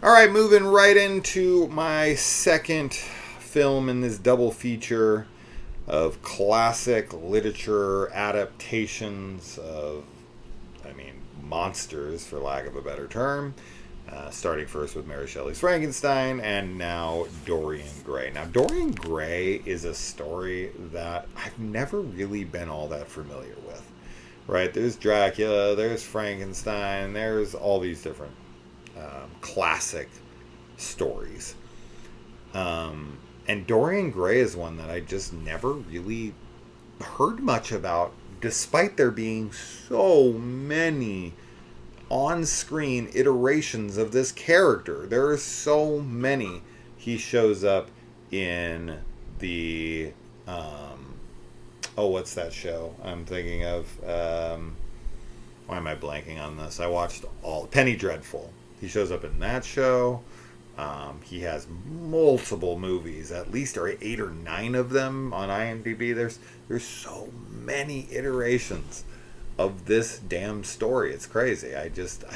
All right, moving right into my second film in this double feature of classic literature adaptations of, I mean, monsters, for lack of a better term. Starting first with Mary Shelley's Frankenstein, and now Dorian Gray. Now, Dorian Gray is a story that I've never really been all that familiar with. Right? There's Dracula, there's Frankenstein, there's all these different classic stories. And Dorian Gray is one that I just never really heard much about, despite there being so many on-screen iterations of this character. There are so many. He shows up in the what's that show I'm thinking of? Why am I blanking on this? I watched all Penny Dreadful. He shows up in that show. He has multiple movies, at least 8 or 9 of them on IMDb. There's so many iterations of this damn story. It's crazy. I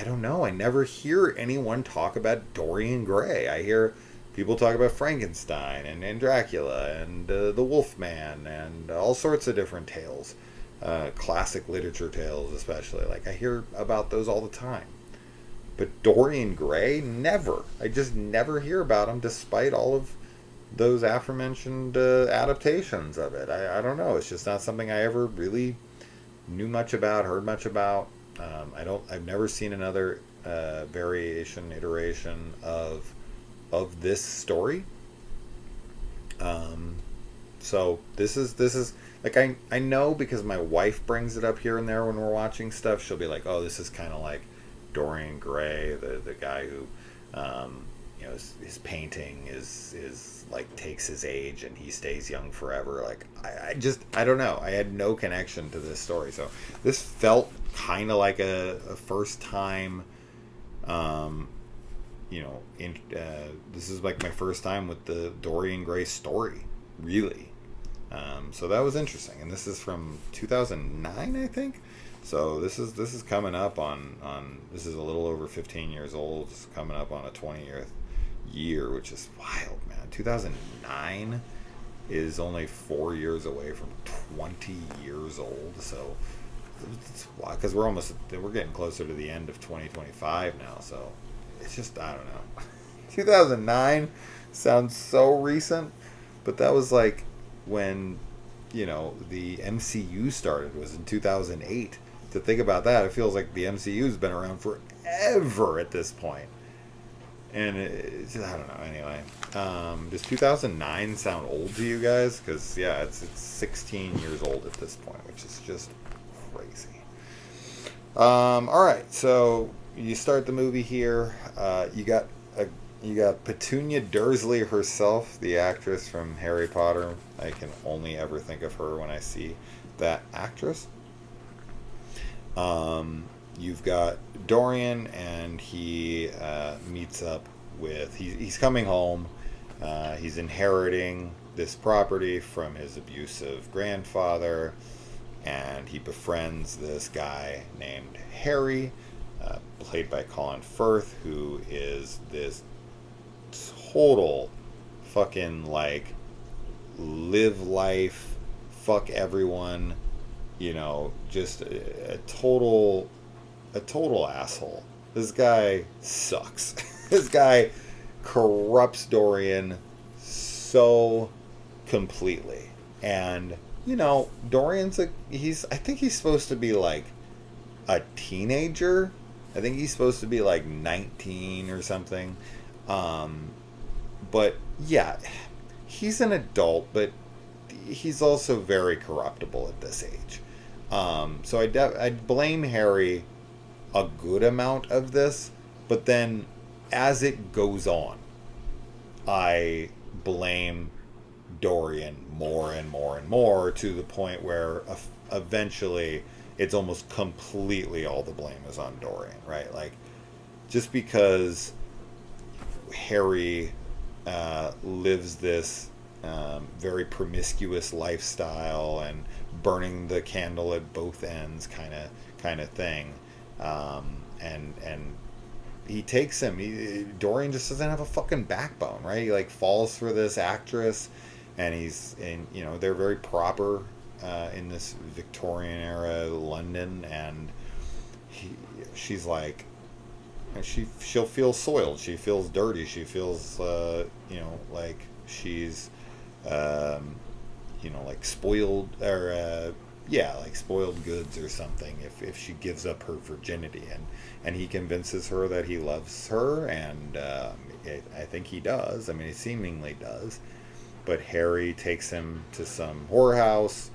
don't know. I never hear anyone talk about Dorian Gray. I hear people talk about Frankenstein and Dracula and the Wolfman and all sorts of different tales. Classic literature tales especially. Like, I hear about those all the time. But Dorian Gray, never. I just never hear about him, despite all of those aforementioned adaptations of it. I don't know. It's just not something I ever really knew much about, heard much about. I've never seen another variation, iteration of this story. So this is like, I know because my wife brings it up here and there when we're watching stuff. She'll be like, "Oh, this is kind of like Dorian Gray, the guy who, his painting is like takes his age and he stays young forever." Like, I don't know. I had no connection to this story, so this felt kind of like a first time. This is like my first time with the Dorian Gray story, really. So that was interesting, and this is from 2009, I think. So this is coming up on this is a little over 15 years old. It's coming up on a 20th year, which is wild, man. 2009 is only 4 years away from 20 years old. So it's wild, because we're getting closer to the end of 2025 now. So it's just, I don't know. 2009 sounds so recent, but that was like when the MCU started, was in 2008. To think about that, it feels like the MCU's been around forever at this point. And I don't know. Anyway, does 2009 sound old to you guys? Because yeah, it's 16 years old at this point, which is just crazy. All right, so you start the movie here. You got Petunia Dursley herself, the actress from Harry Potter. I can only ever think of her when I see that actress. You've got Dorian, and he meets up with... He's coming home. He's inheriting this property from his abusive grandfather, and he befriends this guy named Harry, played by Colin Firth, who is this total fucking, like, live life, fuck everyone, just a total asshole. This guy sucks. This guy corrupts Dorian so completely. And Dorian's I think he's supposed to be like a teenager. I think he's supposed to be like 19 or something. But yeah, he's an adult, but he's also very corruptible at this age. So I'd blame Harry a good amount of this, but then as it goes on, I blame Dorian more and more and more, to the point where eventually it's almost completely all the blame is on Dorian, right? Like, just because Harry lives this very promiscuous lifestyle and burning the candle at both ends kind of thing, and he takes him. Dorian just doesn't have a fucking backbone, right? He like falls for this actress, and they're very proper in this Victorian era London, and she's like, she'll feel soiled. She feels dirty. She feels like she's like spoiled, or like spoiled goods or something, if she gives up her virginity, and he convinces her that he loves her, and I think he does. I mean, he seemingly does. But Harry takes him to some whorehouse,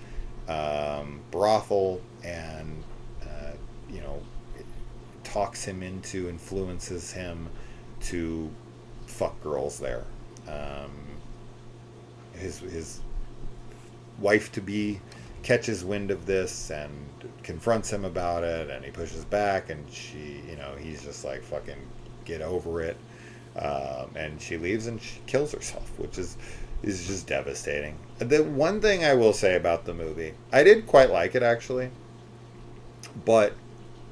brothel, and talks him into, influences him to fuck girls there. His wife to be catches wind of this and confronts him about it, and he pushes back, and he's just like, fucking get over it, and she leaves and she kills herself, which is just devastating. The one thing I will say about the movie, I did quite like it actually, but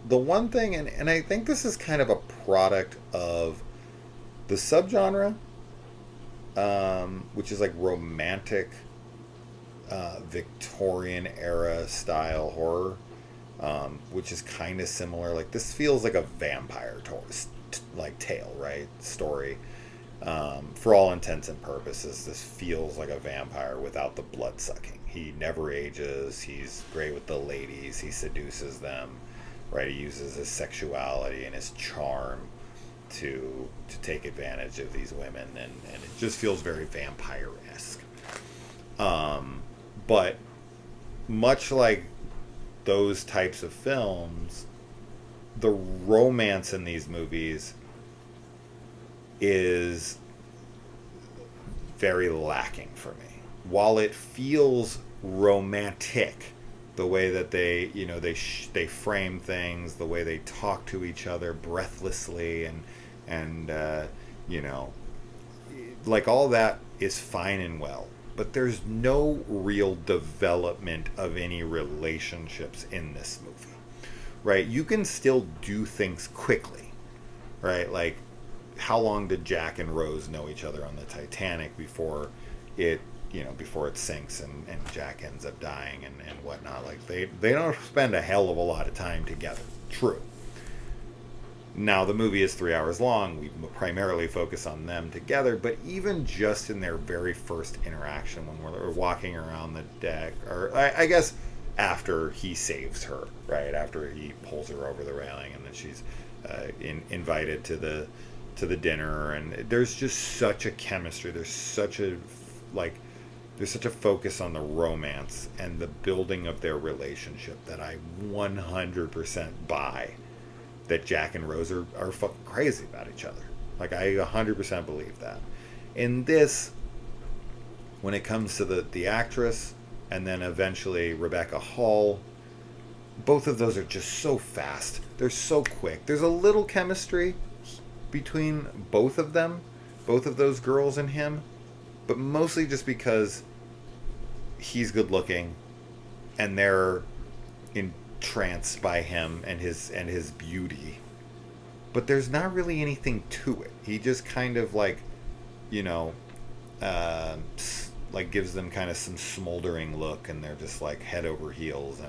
the one thing, and I think this is kind of a product of the subgenre, which is like romantic Victorian era style horror, which is kind of similar. Like, this feels like a vampire tale, right? Story. For all intents and purposes, this feels like a vampire without the blood sucking. He never ages. He's great with the ladies. He seduces them, right? He uses his sexuality and his charm to take advantage of these women, and it just feels very vampire-esque. But much like those types of films, the romance in these movies is very lacking for me. While it feels romantic, the way that they frame things, the way they talk to each other breathlessly, and like, all that is fine and well. But there's no real development of any relationships in this movie, right? You can still do things quickly, right? Like, how long did Jack and Rose know each other on the Titanic before it sinks and Jack ends up dying and whatnot? Like, they don't spend a hell of a lot of time together. True. Now, the movie is 3 hours long. We primarily focus on them together, but even just in their very first interaction, when we're walking around the deck, or I guess after he saves her, right? After he pulls her over the railing, and then she's invited to the dinner, and there's just such a chemistry. There's such a focus on the romance and the building of their relationship that I 100% buy that Jack and Rose are fucking crazy about each other. Like, I 100% believe that. In this, when it comes to the actress, and then eventually Rebecca Hall, both of those are just so fast. They're so quick. There's a little chemistry between both of them, both of those girls and him, but mostly just because he's good looking, and they're entranced by him and his beauty. But there's not really anything to it. He just kind of like gives them kind of some smoldering look, and they're just like head over heels,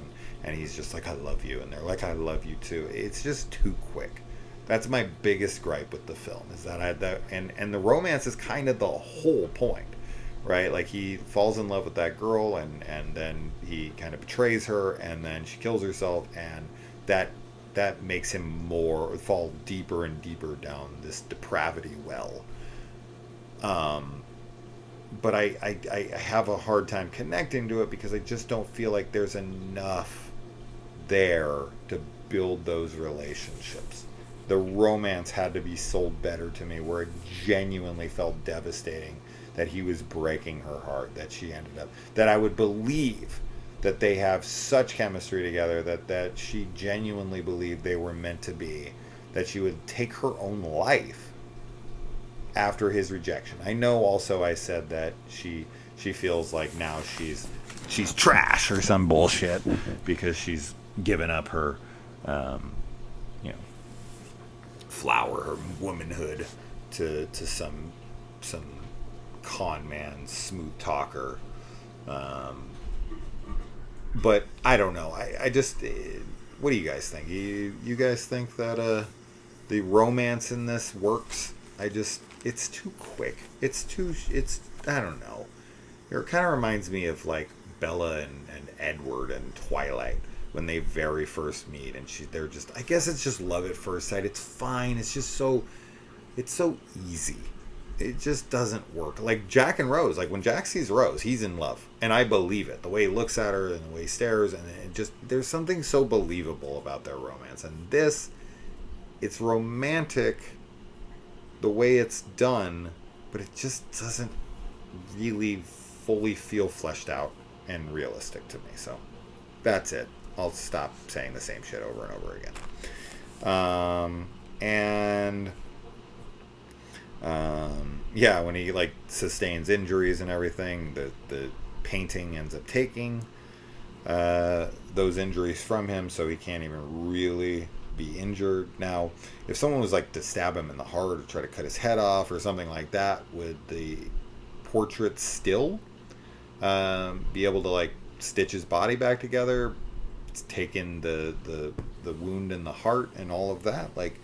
and he's just like, I love you, and they're like, I love you too. It's just too quick. That's my biggest gripe with the film, is that and the romance is kind of the whole point, right? Like, he falls in love with that girl, and then he kind of betrays her, and then she kills herself, and that makes him fall deeper and deeper down this depravity well. But I have a hard time connecting to it, because I just don't feel like there's enough there to build those relationships. The romance had to be sold better to me, where it genuinely felt devastating that he was breaking her heart, that she ended up, that I would believe that they have such chemistry together, that she genuinely believed they were meant to be, that she would take her own life after his rejection. I know also I said that she feels like now she's trash or some bullshit because she's given up her flower her womanhood to some con man, smooth talker. But I don't know. I just, what do you guys think? You guys think that the romance in this works? It's too quick. I don't know. It kind of reminds me of like Bella and Edward and Twilight when they very first meet, and they're just, I guess it's just love at first sight. It's fine. It's so easy. It just doesn't work. Like Jack and Rose, like when Jack sees Rose, he's in love, and I believe it. The way he looks at her and the way he stares, and it just, there's something so believable about their romance. And this, it's romantic the way it's done, but it just doesn't really fully feel fleshed out and realistic to me. So that's it. I'll stop saying the same shit over and over again. Yeah, when he like sustains injuries and everything, the painting ends up taking those injuries from him, so he can't even really be injured. Now, if someone was like to stab him in the heart or try to cut his head off or something like that, would the portrait still be able to like stitch his body back together, take in the wound in the heart and all of that? Like,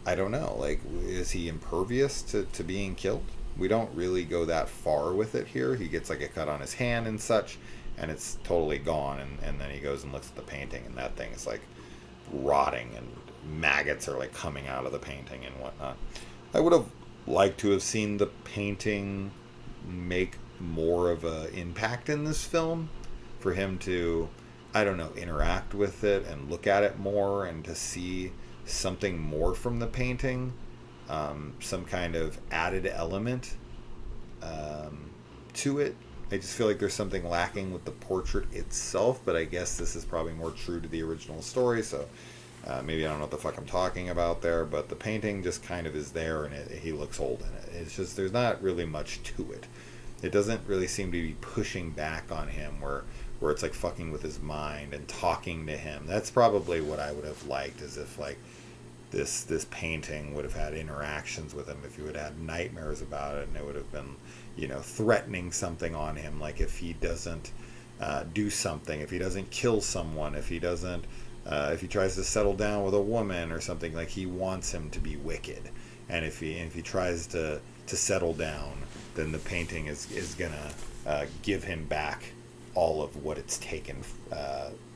I don't know. Like, is he impervious to being killed? We don't really go that far with it here. He gets like a cut on his hand and such, and it's totally gone. And then he goes and looks at the painting, and that thing is like rotting, and maggots are like coming out of the painting and whatnot. I would have liked to have seen the painting make more of an impact in this film, for him to, I don't know, interact with it and look at it more, and to see something more from the painting, some kind of added element to it. I just feel like there's something lacking with the portrait itself, but I guess this is probably more true to the original story, so maybe I don't know what the fuck I'm talking about there, but the painting just kind of is there, and he looks old in it. It's just, there's not really much to it. It doesn't really seem to be pushing back on him, where it's like fucking with his mind and talking to him. That's probably what I would have liked, is if like this painting would have had interactions with him, if he would have had nightmares about it, and it would have been, you know, threatening something on him, like if he doesn't do something, if he doesn't kill someone, if he doesn't if he tries to settle down with a woman or something, like he wants him to be wicked. And if he tries to settle down, then the painting is gonna give him back all of what it's taken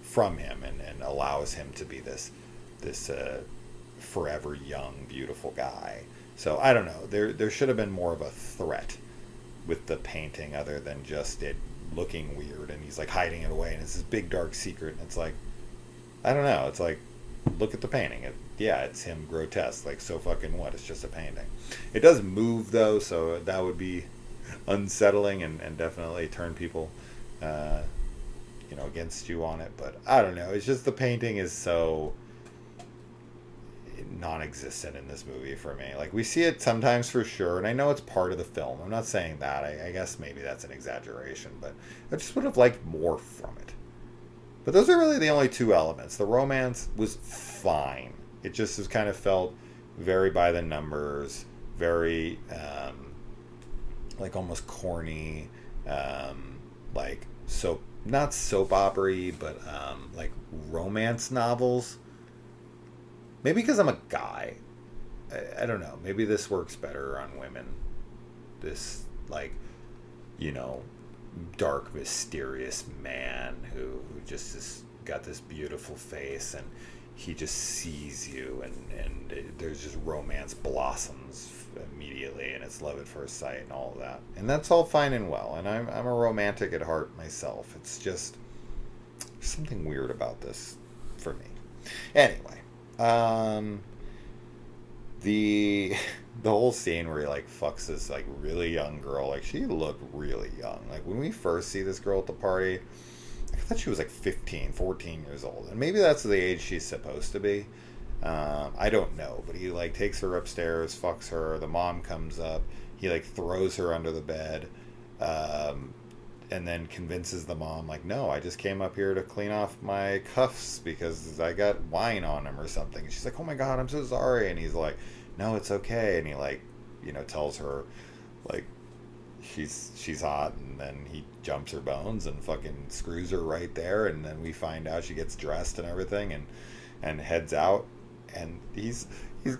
from him, and allows him to be this forever young, beautiful guy. So I don't know. There should have been more of a threat with the painting, other than just it looking weird, and he's like hiding it away, and it's this big dark secret, and it's like, I don't know. It's like, look at the painting. It's him grotesque. Like, so fucking what? It's just a painting. It does move though, so that would be unsettling and definitely turn people against you on it. But I don't know. It's just the painting is so non-existent in this movie for me. Like, we see it sometimes for sure, and I know it's part of the film. I'm not saying that. I guess maybe that's an exaggeration, but I just would have liked more from it. But those are really the only two elements. The romance was fine. It just has kind of felt very by the numbers, very like almost corny, like not soap opera-y, but like romance novels. Maybe because I'm a guy. I don't know. Maybe this works better on women. This, like, dark, mysterious man who just has got this beautiful face, and he just sees you, and there's just romance blossoms immediately, and it's love at first sight and all of that. And that's all fine and well, and I'm a romantic at heart myself. It's just something weird about this for me. Anyway, the whole scene where he like fucks this like really young girl, like she looked really young. Like when we first see this girl at the party, I thought she was like 15, 14 years old, and maybe that's the age she's supposed to be. I don't know, but he like takes her upstairs, fucks her. The mom comes up, he like throws her under the bed, and then convinces the mom, like, no, I just came up here to clean off my cuffs because I got wine on them or something. And she's like, oh my God, I'm so sorry. And he's like, no, it's okay. And he, like, tells her, like, she's hot, and then he jumps her bones and fucking screws her right there. And then we find out she gets dressed and everything, and heads out, and he's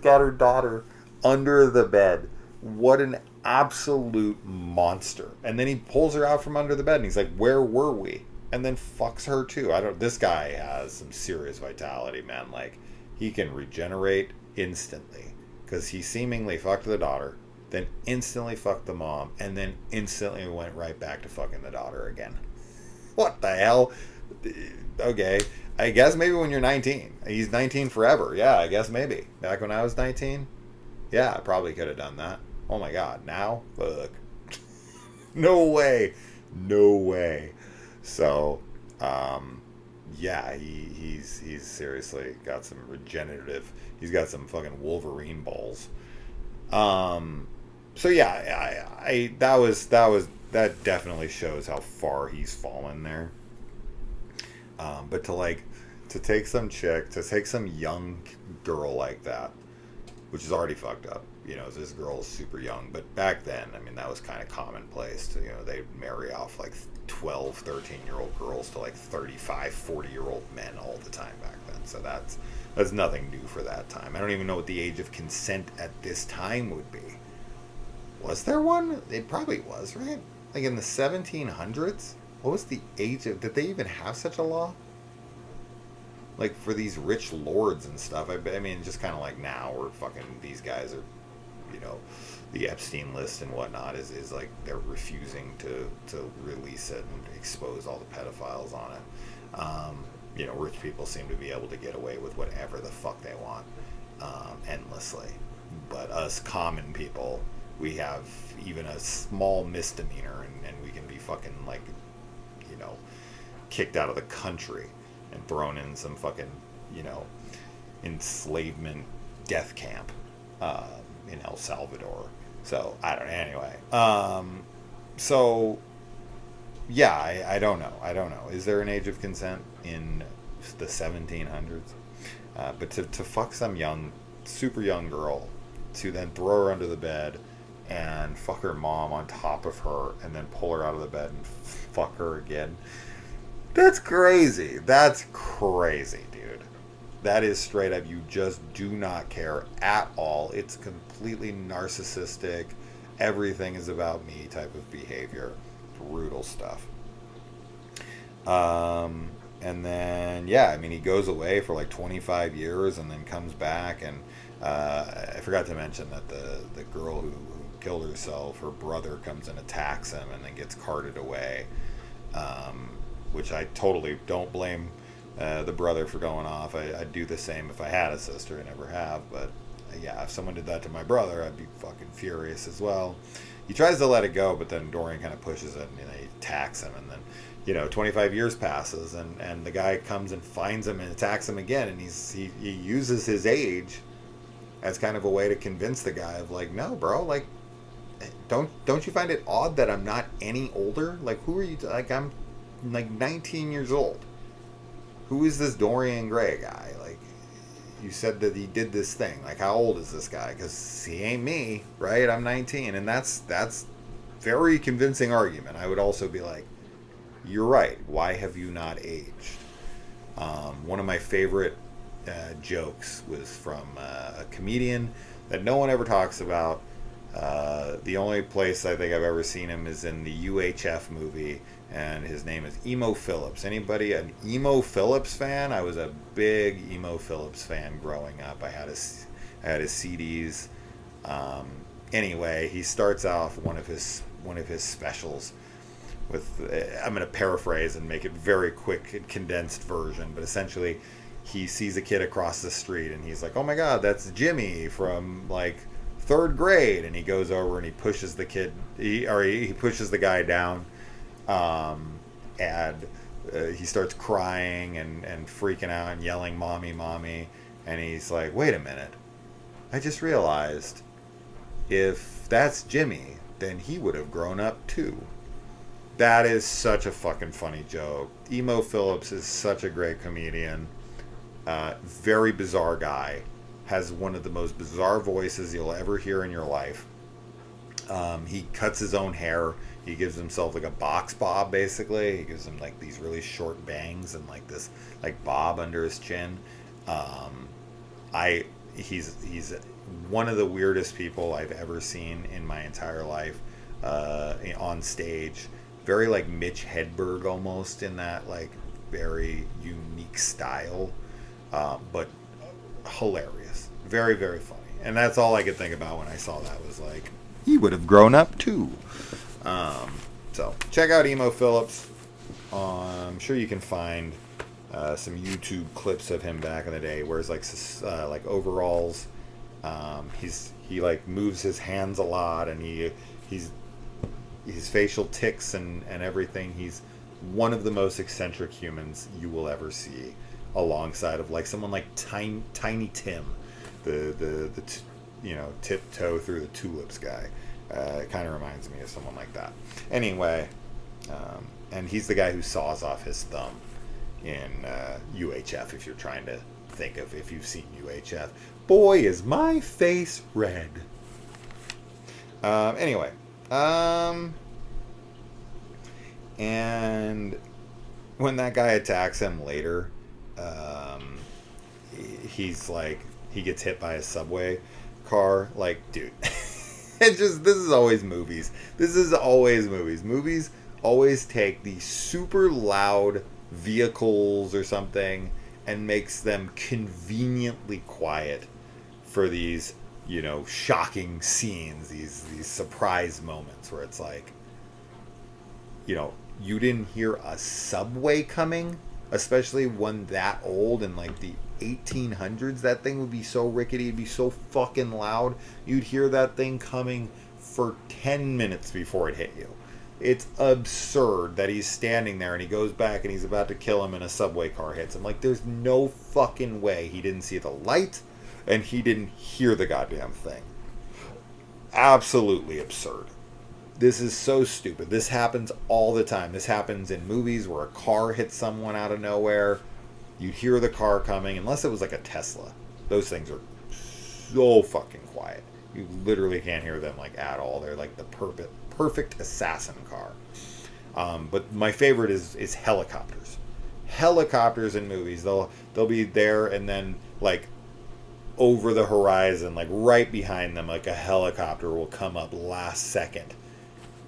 got her daughter under the bed. What an absolute monster. And then he pulls her out from under the bed, and he's like, where were we? And then fucks her too. This guy has some serious vitality, man. Like, he can regenerate instantly, because he seemingly fucked the daughter, then instantly fucked the mom, and then instantly went right back to fucking the daughter again. What the hell? Okay, I guess maybe when you're 19. He's 19 forever. Yeah, I guess maybe. Back when I was 19, yeah, I probably could have done that. Oh my God, now? Fuck. No way. No way. So, yeah, he's seriously got some regenerative. He's got some fucking Wolverine balls. So yeah, I that definitely shows how far he's fallen there. But to take some chick, to take some young girl like that, which is already fucked up. This girl is super young, but back then, I mean, that was kind of commonplace to, they'd marry off like 12, 13-year-old girls to like 35, 40-year-old men all the time back then. So that's nothing new for that time. I don't even know what the age of consent at this time would be. Was there one? It probably was, right? Like in the 1700s? What was the age of... Did they even have such a law? Like for these rich lords and stuff. I mean, just kind of like now where fucking these guys are, the Epstein list and whatnot is like they're refusing to release it and expose all the pedophiles on it. Rich people seem to be able to get away with whatever the fuck they want endlessly. But us common people, we have even a small misdemeanor and we can be fucking like, kicked out of the country and thrown in some fucking, enslavement death camp in El Salvador. So, I don't know. Anyway. So, yeah, I don't know. Is there an age of consent in the 1700s? But to fuck some super young girl, to then throw her under the bed and fuck her mom on top of her and then pull her out of the bed and fuck her again. That's crazy. That's crazy, dude. That is straight up, you just do not care at all. It's completely narcissistic. Everything is about me type of behavior. Brutal stuff. And then, yeah, I mean, he goes away for like 25 years and then comes back. And I forgot to mention that the girl who killed herself, her brother comes and attacks him and then gets carted away. Which I totally don't blame the brother for going off. I'd do the same if I had a sister. I never have, but yeah, if someone did that to my brother, I'd be fucking furious as well. He tries to let it go, but then Dorian kind of pushes it, and he attacks him, and then 25 years passes, and the guy comes and finds him and attacks him again, and he uses his age as kind of a way to convince the guy of like, no, bro, like, don't you find it odd that I'm not any older? Like, who are you? Like, I'm like 19 years old. Who is this Dorian Gray guy? Like, you said that he did this thing. Like, how old is this guy? Because he ain't me, right? I'm 19, and that's very convincing argument. I would also be like, you're right. Why have you not aged? One of my favorite jokes was from a comedian that no one ever talks about. The only place I think I've ever seen him is in the UHF movie, and his name is Emo Phillips. Anybody an Emo Phillips fan? I was a big Emo Phillips fan growing up. I had his CDs. Anyway, he starts off one of his specials with, I'm going to paraphrase and make it very quick and condensed version, but essentially he sees a kid across the street and he's like, oh my God, that's Jimmy from like third grade, and he goes over and he pushes the kid, he pushes the guy down, and he starts crying and freaking out and yelling, mommy, mommy, and he's like, wait a minute, I just realized if that's Jimmy, then he would have grown up too. That is such a fucking funny joke. Emo Phillips is such a great comedian. Very bizarre guy. Has one of the most bizarre voices you'll ever hear in your life. He cuts his own hair. He gives himself like a box bob, basically. He gives him like these really short bangs and like this like bob under his chin. He's one of the weirdest people I've ever seen in my entire life on stage. Very like Mitch Hedberg almost in that like very unique style, but hilarious. Very, very funny. And that's all I could think about when I saw that was like, he would have grown up too. So check out Emo Phillips. I'm sure you can find some YouTube clips of him back in the day. Wears like overalls. He like moves his hands a lot, and he's his facial tics and everything. He's one of the most eccentric humans you will ever see, alongside of like someone like Tiny Tim, the tiptoe through the tulips guy. It kind of reminds me of someone like that. Anyway, and he's the guy who saws off his thumb in UHF. If you're trying to think of if you've seen UHF, boy is my face red. Anyway, and when that guy attacks him later, he's like, he gets hit by a subway car. Like, dude, this is always movies. Movies always take these super loud vehicles or something and makes them conveniently quiet for these, shocking scenes, these surprise moments where it's like, you didn't hear a subway coming, especially one that old in like the 1800s. That thing would be so rickety, it'd be so fucking loud. You'd hear that thing coming for 10 minutes before it hit you. It's absurd that he's standing there and he goes back and he's about to kill him and a subway car hits him. Like, there's no fucking way he didn't see the light and he didn't hear the goddamn thing. Absolutely absurd. This is so stupid. This happens all the time. This happens in movies where a car hits someone out of nowhere. You'd hear the car coming, unless it was like a Tesla. Those things are so fucking quiet. You literally can't hear them like at all. They're like the perfect assassin car. But my favorite is helicopters. Helicopters in movies. They'll be there and then like over the horizon, like right behind them, like a helicopter will come up last second.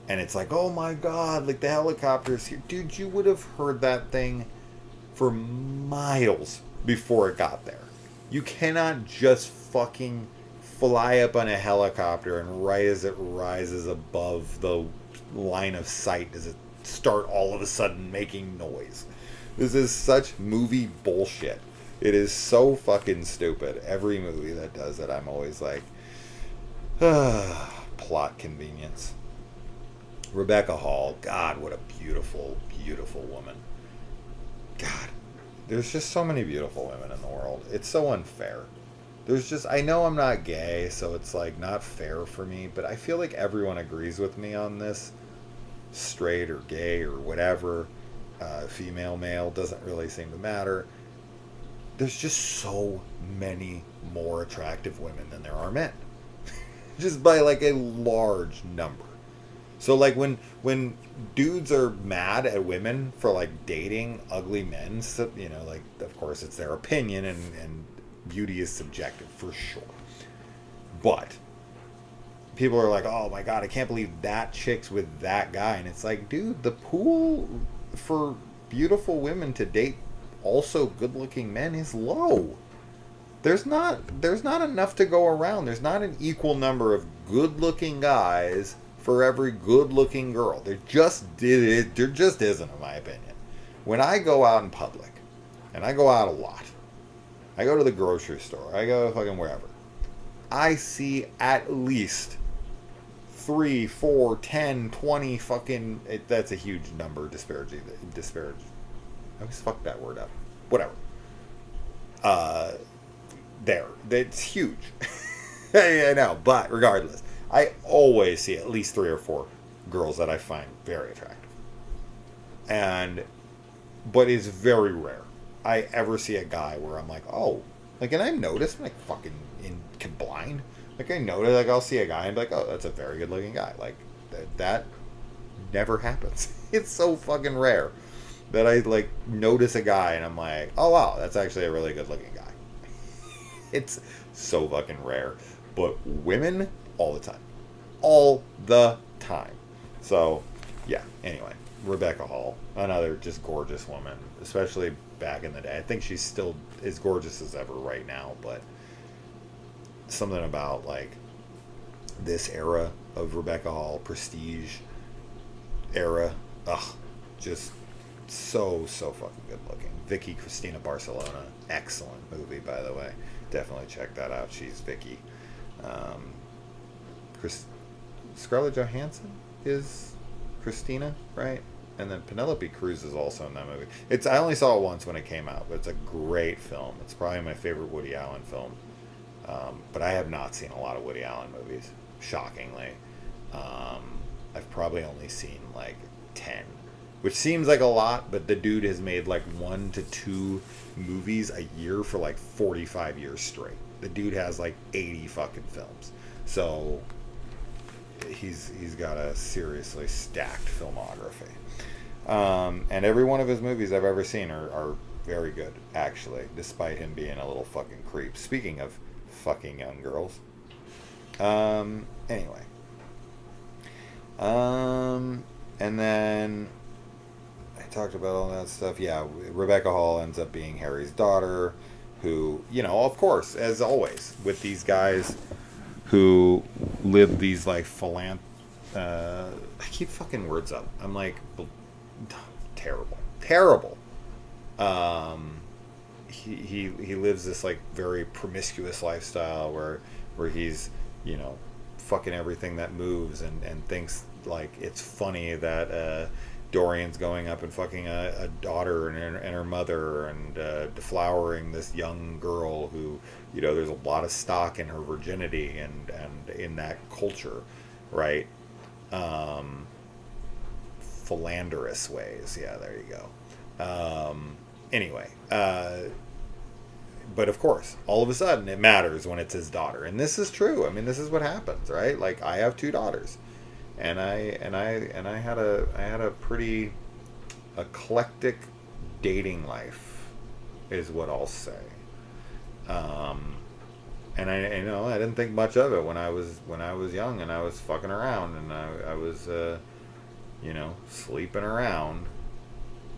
And it's like, oh my god, like the helicopter's here. Dude, you would have heard that thing for miles before it got there. You cannot just fucking fly up on a helicopter and right as it rises above the line of sight does it start all of a sudden making noise. This is such movie bullshit. It is so fucking stupid. Every movie that does it, I'm always like, plot convenience. Rebecca Hall, God, what a beautiful, beautiful woman. God, there's just so many beautiful women in the world. It's so unfair. I know I'm not gay, so it's like not fair for me, but I feel like everyone agrees with me on this. Straight or gay or whatever, female, male, doesn't really seem to matter. There's just so many more attractive women than there are men. Just by like a large number. So like when dudes are mad at women for like dating ugly men, so, like of course it's their opinion and beauty is subjective for sure. But people are like, oh my god, I can't believe that chick's with that guy. And it's like, dude, the pool for beautiful women to date also good looking men is low. There's not enough to go around. There's not an equal number of good looking guys for every good-looking girl. There just isn't, in my opinion. When I go out in public, and I go out a lot, I go to the grocery store, I go fucking wherever, I see at least 3, 4, 10, 20 fucking... that's a huge number, disparage. I always fucked that word up. Whatever. That's huge. I know, but regardless, I always see at least 3 or 4 girls that I find very attractive. and but it's very rare I ever see a guy where I'm like, oh, like, and I've noticed, like, fucking blind, like, I notice, like, I'll see a guy and be like, oh, that's a very good looking guy, like, that never happens. It's so fucking rare that I, like, notice a guy and I'm like, oh wow, that's actually a really good looking guy. It's so fucking rare. But women, all the time. All the time. So, yeah, anyway. Rebecca Hall, another just gorgeous woman, especially back in the day. I think she's still as gorgeous as ever right now, but something about, like, this era of Rebecca Hall, Prestige era, ugh, just so fucking good looking. Vicky Cristina Barcelona, excellent movie, by the way. Definitely check that out. She's Vicky. Scarlett Johansson is Christina, right? And then Penelope Cruz is also in that movie. I only saw it once when it came out, but it's a great film. It's probably my favorite Woody Allen film. But I have not seen a lot of Woody Allen movies, shockingly. I've probably only seen like 10, which seems like a lot, but the dude has made like 1 to 2 movies a year for like 45 years straight. The dude has like 80 fucking films. So he's got a seriously stacked filmography. And every one of his movies I've ever seen are very good, actually, despite him being a little fucking creep. Speaking of fucking young girls. Anyway. And then I talked about all that stuff. Yeah, Rebecca Hall ends up being Harry's daughter, who, you know, of course, as always, with these guys who live these, like, I keep fucking words up. I'm like, terrible. He lives this, like, very promiscuous lifestyle where he's, you know, fucking everything that moves and thinks, like, it's funny that Dorian's going up and fucking a daughter and her mother and deflowering this young girl who, you know, there's a lot of stock in her virginity and in that culture, right? Philanderous ways. Yeah, there you go. Anyway, but of course, all of a sudden it matters when it's his daughter. And this is true. I mean, this is what happens, right? Like, I have 2 daughters. And I had a pretty eclectic dating life, is what I'll say. And I didn't think much of it when I was young and I was fucking around and I was sleeping around.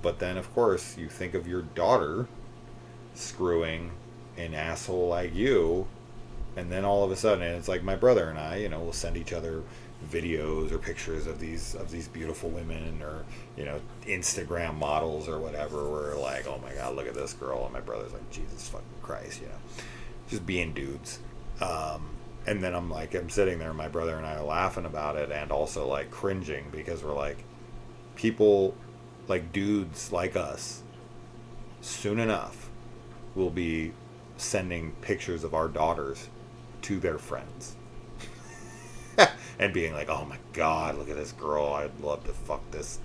But then, of course, you think of your daughter screwing an asshole like you, and then all of a sudden, it's like my brother and I, we'll send each other videos or pictures of these beautiful women or Instagram models or whatever. We're like, oh my god, look at this girl, and my brother's like, Jesus fucking Christ, just being dudes. And then I'm sitting there, my brother and I are laughing about it and also like cringing because we're like, people like dudes like us soon enough will be sending pictures of our daughters to their friends and being like, oh my god, look at this girl, I'd love to fuck this.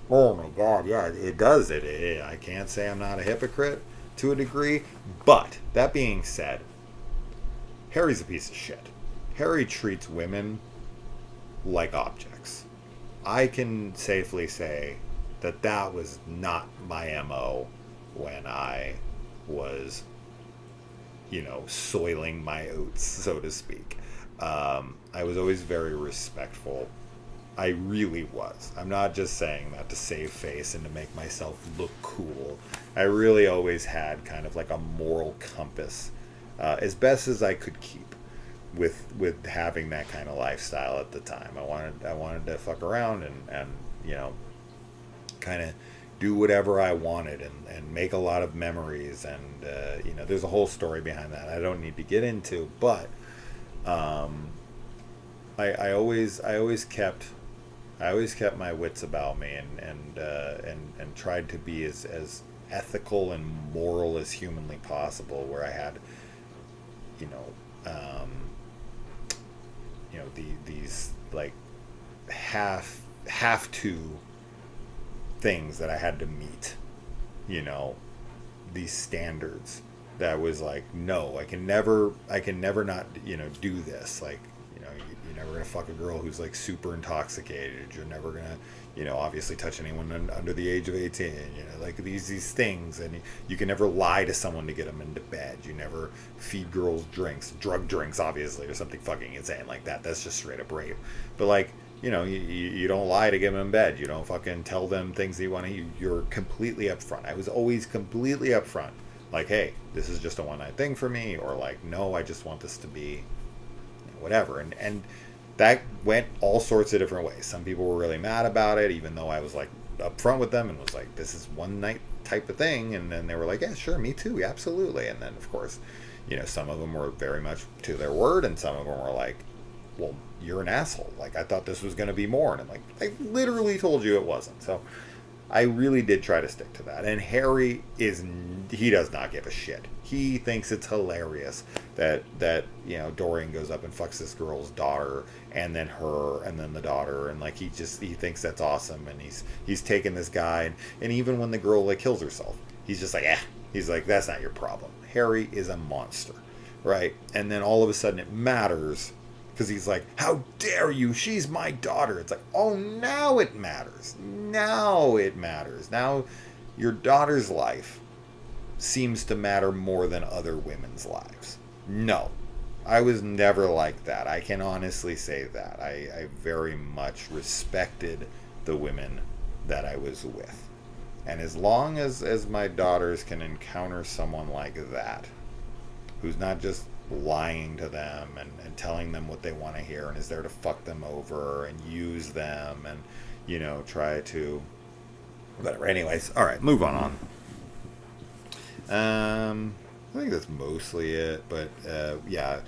Oh my god, yeah, it does it. I can't say I'm not a hypocrite to a degree, but that being said, Harry's a piece of shit. Harry treats women like objects. I can safely say that was not my MO when I was, soiling my oats, so to speak. I was always very respectful. I really was. I'm not just saying that to save face and to make myself look cool. I really always had kind of like a moral compass, as best as I could keep with having that kind of lifestyle at the time. I wanted to fuck around and kind of do whatever I wanted and make a lot of memories and there's a whole story behind that I don't need to get into, but I always kept my wits about me and tried to be as ethical and moral as humanly possible, where I had these like have to things that I had to meet, you know, these standards that was like, no, I can never not, you know, do this. Like, you know, you're never gonna fuck a girl who's like super intoxicated. You're never gonna, you know, obviously touch anyone under the age of 18. You know, like these things, and you can never lie to someone to get them into bed. You never feed girls drinks, drug drinks, obviously, or something fucking insane like that. That's just straight up rape. But like, you know, you don't lie to get them in bed. You don't fucking tell them things that you want to. You're completely upfront. I was always completely upfront. Like, hey, this is just a one night thing for me, or like, no, I just want this to be, you know, whatever. And that went all sorts of different ways. Some people were really mad about it, even though I was like upfront with them and was like, this is one night type of thing. And then they were like, yeah, sure, me too, absolutely. And then of course, you know, some of them were very much to their word, and some of them were like, well, you're an asshole. Like, I thought this was going to be more. And I'm like, I literally told you it wasn't. So I really did try to stick to that. And Harry he does not give a shit. He thinks it's hilarious that you know, Dorian goes up and fucks this girl's daughter, and then her, and then the daughter, and like he thinks that's awesome. And he's taking this guy, and even when the girl like kills herself, he's just like, he's like, that's not your problem. Harry is a monster, right? And then all of a sudden it matters, because he's like, how dare you? She's my daughter. It's like, oh, now it matters. Now it matters. Now your daughter's life seems to matter more than other women's lives. No, I was never like that. I can honestly say that. I very much respected the women that I was with. And as long as my daughters can encounter someone like that, who's not just lying to them and telling them what they want to hear and is there to fuck them over and use them and, you know, try to whatever. Anyways, all right, move on. I think that's mostly it, but yeah,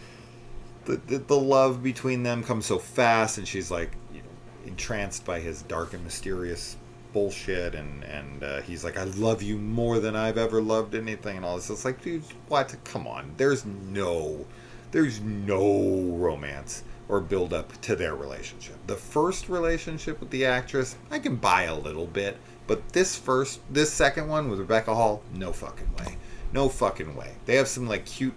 the love between them comes so fast, and she's like, you know, entranced by his dark and mysterious bullshit, and he's like, I love you more than I've ever loved anything, and all this. It's like, dude, what? Come on. There's no romance or build up to their relationship. The first relationship with the actress, I can buy a little bit, but this second one with Rebecca Hall, no fucking way. No fucking way. They have some like cute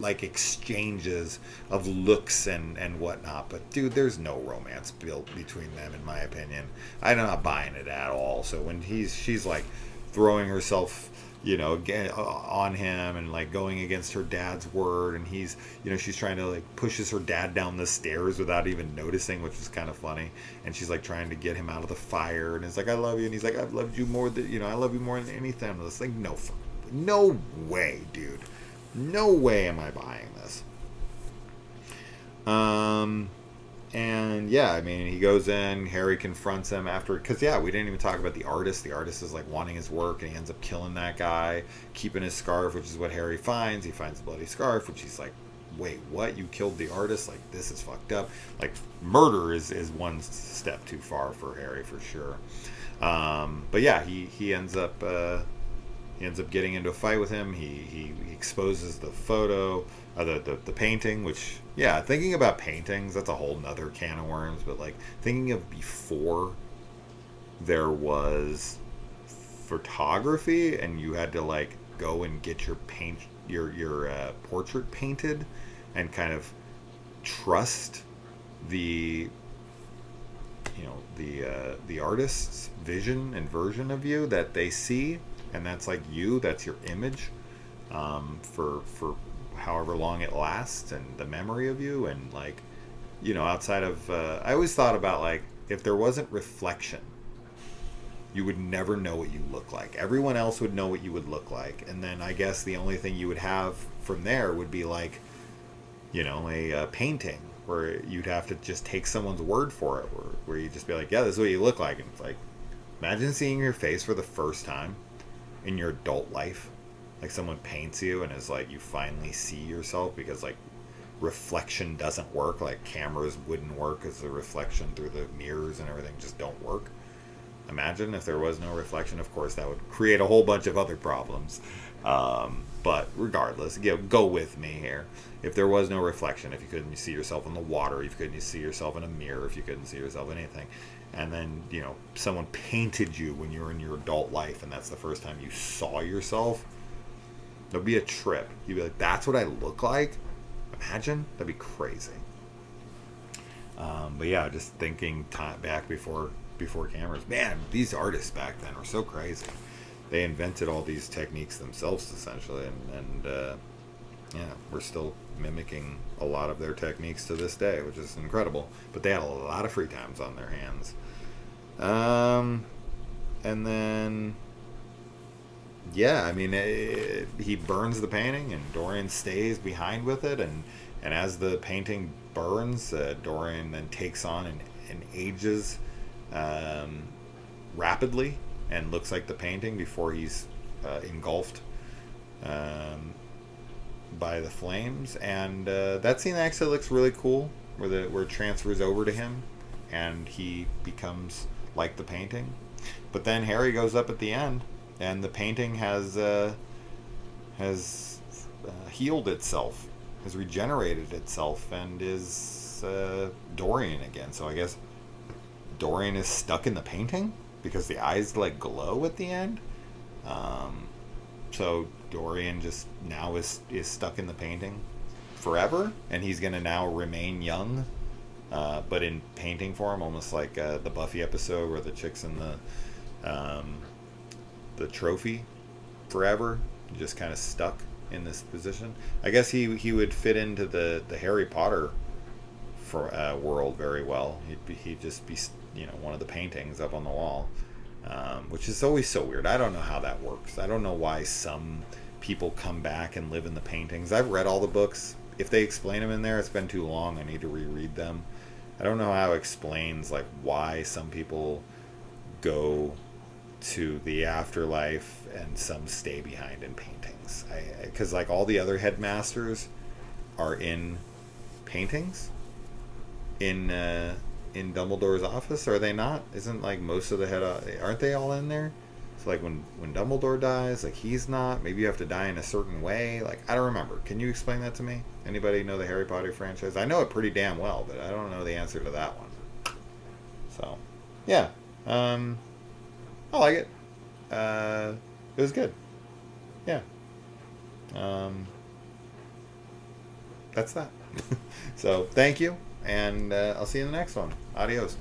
like exchanges of looks and whatnot, but dude, there's no romance built between them, in my opinion. I'm not buying it at all. So when she's like throwing herself, you know, again on him and like going against her dad's word, and he's, you know, she's trying to like pushes her dad down the stairs without even noticing, which is kind of funny, and she's like trying to get him out of the fire, and it's like, I love you, and he's like, I've loved you more than, you know, I love you more than anything. It's like, no way, dude. No way am I buying this. And yeah, I mean, he goes in, Harry confronts him after, because yeah, we didn't even talk about the artist. The artist is like wanting his work, and he ends up killing that guy, keeping his scarf, which is what Harry finds. He finds the bloody scarf, which he's like, wait, what? You killed the artist? Like, this is fucked up. Like, murder is one step too far for Harry, for sure. But yeah, he ends up getting into a fight with him. He exposes the photo, the painting, which, yeah, thinking about paintings, that's a whole nother can of worms. But like thinking of before there was photography and you had to like go and get your portrait painted and kind of trust the, you know, the artist's vision and version of you that they see, and that's like that's your image, for however long it lasts, and the memory of you, and like, you know, outside of I always thought about like, if there wasn't reflection, you would never know what you look like. Everyone else would know what you would look like, and then I guess the only thing you would have from there would be like, you know, a painting where you'd have to just take someone's word for it, where you just be like, yeah, this is what you look like. And it's like, imagine seeing your face for the first time in your adult life. Like someone paints you and is like, you finally see yourself, because like reflection doesn't work. Like cameras wouldn't work because the reflection through the mirrors and everything just don't work. Imagine if there was no reflection. Of course, that would create a whole bunch of other problems. But regardless, go with me here. If there was no reflection, if you couldn't see yourself in the water, if you couldn't see yourself in a mirror, if you couldn't see yourself in anything, and then, someone painted you when you were in your adult life, and that's the first time you saw yourself, that'd be a trip. You'd be like, that's what I look like? Imagine? That'd be crazy. But yeah, just thinking back before cameras. Man, these artists back then were so crazy. They invented all these techniques themselves, essentially, and yeah, we're still mimicking a lot of their techniques to this day, which is incredible. But they had a lot of free times on their hands. And then, yeah, I mean, he burns the painting, and Dorian stays behind with it, and as the painting burns, Dorian then takes on and ages rapidly, and looks like the painting before he's engulfed by the flames. And that scene actually looks really cool, where it transfers over to him, and he becomes like the painting. But then Harry goes up at the end, and the painting has healed itself, has regenerated itself, and is Dorian again. So I guess Dorian is stuck in the painting because the eyes like glow at the end. So Dorian just now is stuck in the painting forever, and he's gonna now remain young, but in painting form, almost like the Buffy episode where the chick's in the trophy forever, just kind of stuck in this position. I guess he would fit into the Harry Potter world very well. He'd just be one of the paintings up on the wall, which is always so weird. I don't know how that works. I don't know why some people come back and live in the paintings. I've read all the books. If they explain them in there, it's been too long. I need to reread them. I don't know how it explains like why some people go to the afterlife and some stay behind in paintings. Because like all the other headmasters are in paintings in Dumbledore's office, are they not? Isn't like most of the aren't they all in there? So like when Dumbledore dies, like he's not. Maybe you have to die in a certain way. Like I don't remember. Can you explain that to me? Anybody know the Harry Potter franchise? I know it pretty damn well, but I don't know the answer to that one. So yeah, I like it. It was good. Yeah. That's that. So thank you, and I'll see you in the next one. Adios.